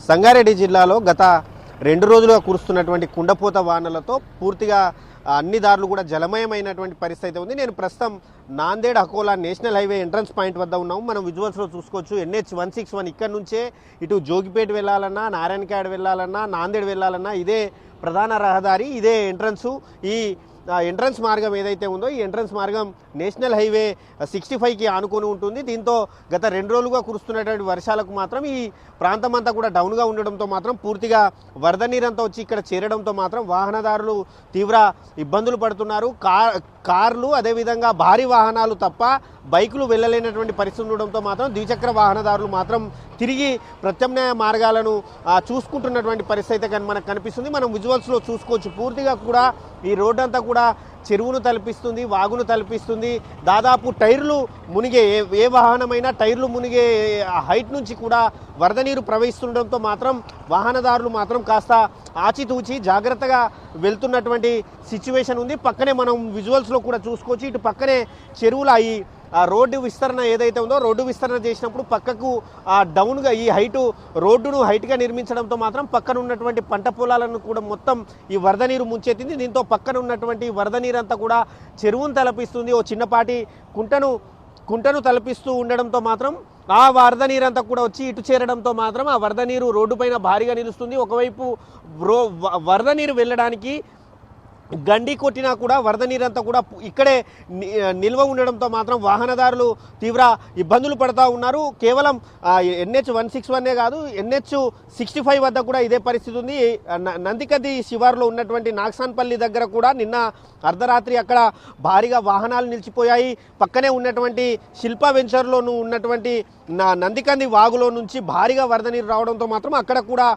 సంగారెడ్డి జిల్లాలో గత 2 రోజులుగా కురుస్తున్నటువంటి కుండపోత వానలతో పూర్తిగా అన్ని దారులు కూడా జలమయమైనటువంటి పరిస్థితి ఉంది. నేను ప్రస్తుతం Nanded Akola national highway entrance point వద్ద ఉన్నాము. మనం విజువల్స్లో చూసుకోవచ్చు. NH 161 ఇక్కడ నుంచే ఇటు జోగిపేట వెళ్ళాలన్నా, నారాయణఖేడ్ వెళ్ళాలన్నా, నాందేడ్ వెళ్ళాలన్నా ఇదే ప్రధాన రహదారి, ఇదే ఎంట్రన్సు. ఈ ఎంట్రన్స్ మార్గం ఏదైతే ఉందో ఈ ఎంట్రన్స్ మార్గం నేషనల్ హైవే 65కి ఆనుకొని ఉంటుంది. దీంతో గత 2 రోజులుగా కురుస్తున్నటువంటి వర్షాలకు మాత్రం ఈ ప్రాంతం అంతా కూడా డౌన్గా ఉండడంతో మాత్రం పూర్తిగా వరద నీరంతా వచ్చి ఇక్కడ చేరడంతో మాత్రం వాహనదారులు తీవ్ర ఇబ్బందులు పడుతున్నారు. కార్లు అదేవిధంగా భారీ వాహనాలు తప్ప బైకులు వెళ్ళలేనటువంటి పరిస్థితి ఉండడంతో మాత్రం ద్విచక్ర వాహనదారులు మాత్రం తిరిగి ప్రత్యామ్నాయ మార్గాలను చూసుకుంటున్నటువంటి పరిస్థితి అయితే మనకు కనిపిస్తుంది. మనం విజువల్స్లో చూసుకోవచ్చు. పూర్తిగా కూడా ఈ రోడ్డు అంతా కూడా చెరువును తలపిస్తుంది, వాగును తలపిస్తుంది. దాదాపు టైర్లు మునిగే ఏ వాహనమైనా టైర్లు మునిగే హైట్ నుంచి కూడా వరద నీరు ప్రవహిస్తుండడంతో మాత్రం వాహనదారులు మాత్రం కాస్త ఆచితూచి జాగ్రత్తగా వెళ్తున్నటువంటి సిచ్యువేషన్ ఉంది. పక్కనే మనం విజువల్స్లో కూడా చూసుకోవచ్చు. ఇటు పక్కనే చెరువులు ఆ రోడ్డు విస్తరణ ఏదైతే ఉందో రోడ్డు విస్తరణ చేసినప్పుడు పక్కకు డౌన్గా ఈ రోడ్డును హైట్గా నిర్మించడంతో మాత్రం పక్కన ఉన్నటువంటి పంట పొలాలను కూడా మొత్తం ఈ వరద నీరు ముంచెత్తింది. దీంతో పక్కన ఉన్నటువంటి వరద నీరంతా కూడా చెరువును తలపిస్తుంది. ఓ చిన్నపాటి కుంటను తలపిస్తూ ఉండడంతో మాత్రం ఆ వరద నీరంతా కూడా వచ్చి ఇటు చేరడంతో మాత్రం ఆ వరద నీరు రోడ్డు పైన భారీగా నిలుస్తుంది. ఒకవైపు వరద నీరు వెళ్ళడానికి గండి కొట్టినా కూడా వరద నీరంతా కూడా ఇక్కడే నిల్వ ఉండడంతో మాత్రం వాహనదారులు తీవ్ర ఇబ్బందులు పడుతూ ఉన్నారు. కేవలం NH 161 కాదు, NH 65 వద్ద కూడా ఇదే పరిస్థితి ఉంది. నందికద్ది శివారులో ఉన్నటువంటి నాగసాన్పల్లి దగ్గర కూడా నిన్న అర్ధరాత్రి అక్కడ భారీగా వాహనాలు నిలిచిపోయాయి. పక్కనే ఉన్నటువంటి శిల్పా వెంచర్లోనూ ఉన్నటువంటి నందికంది వాగులో నుంచి భారీగా వరద నీరు రావడంతో మాత్రం అక్కడ కూడా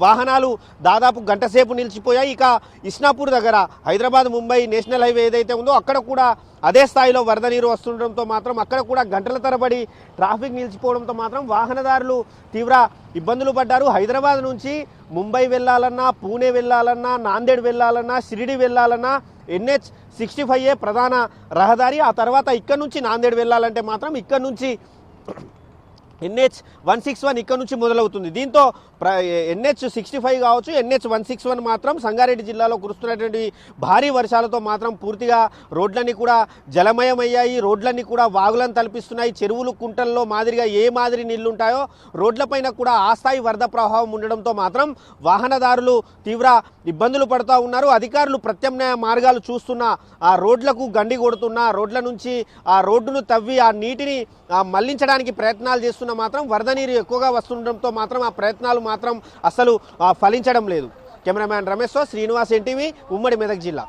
వాహనాలు దాదాపు గంట సేపు నిలిచిపోయాయి. ఇక ఇస్నాపూర్ దగ్గర హైదరాబాద్ ముంబై నేషనల్ హైవే ఏదైతే ఉందో అక్కడ కూడా అదే స్థాయిలో వరద నీరు వస్తుండడంతో మాత్రం అక్కడ కూడా గంటల తరబడి ట్రాఫిక్ నిలిచిపోవడంతో మాత్రం వాహనదారులు తీవ్ర ఇబ్బందులు పడ్డారు. హైదరాబాద్ నుంచి ముంబై వెళ్ళాలన్నా, పూణే వెళ్ళాలన్నా, నాందేడ్ వెళ్ళాలన్నా, షిరిడి వెళ్ళాలన్నా NH 65 ప్రధాన రహదారి. ఆ తర్వాత ఇక్కడ నుంచి నాందేడ్ వెళ్ళాలంటే మాత్రం ఇక్కడ నుంచి NH 161 ఇక్కడ నుంచి మొదలవుతుంది. దీంతో NH 65 కావచ్చు, NH 161 మాత్రం సంగారెడ్డి జిల్లాలో కురుస్తున్నటువంటి భారీ వర్షాలతో మాత్రం పూర్తిగా రోడ్లన్నీ కూడా జలమయమయ్యాయి. రోడ్లన్నీ కూడా వాగులను తలపిస్తున్నాయి. చెరువులు కుంటల్లో మాదిరిగా ఏ మాదిరి నీళ్లుంటాయో రోడ్లపైన కూడా ఆ స్థాయి వరద ప్రవాహం ఉండడంతో మాత్రం వాహనదారులు తీవ్ర ఇబ్బందులు పడుతూ ఉన్నారు. అధికారులు ప్రత్యామ్నాయ మార్గాలు చూస్తున్నా ఆ రోడ్లకు గండి కొడుతున్నా రోడ్ల నుంచి ఆ రోడ్డును తవ్వి ఆ నీటిని మళ్లించడానికి ప్రయత్నాలు చేస్తున్నా మాత్రం వరద నీరు ఎక్కువగా వస్తుండడంతో మాత్రం ఆ ప్రయత్నాలు మాత్రం అసలు ఫలించడం లేదు. కెమెరామ్యాన్ రమేష్తో శ్రీనివాస్, NTV, ఉమ్మడి మెదక్ జిల్లా.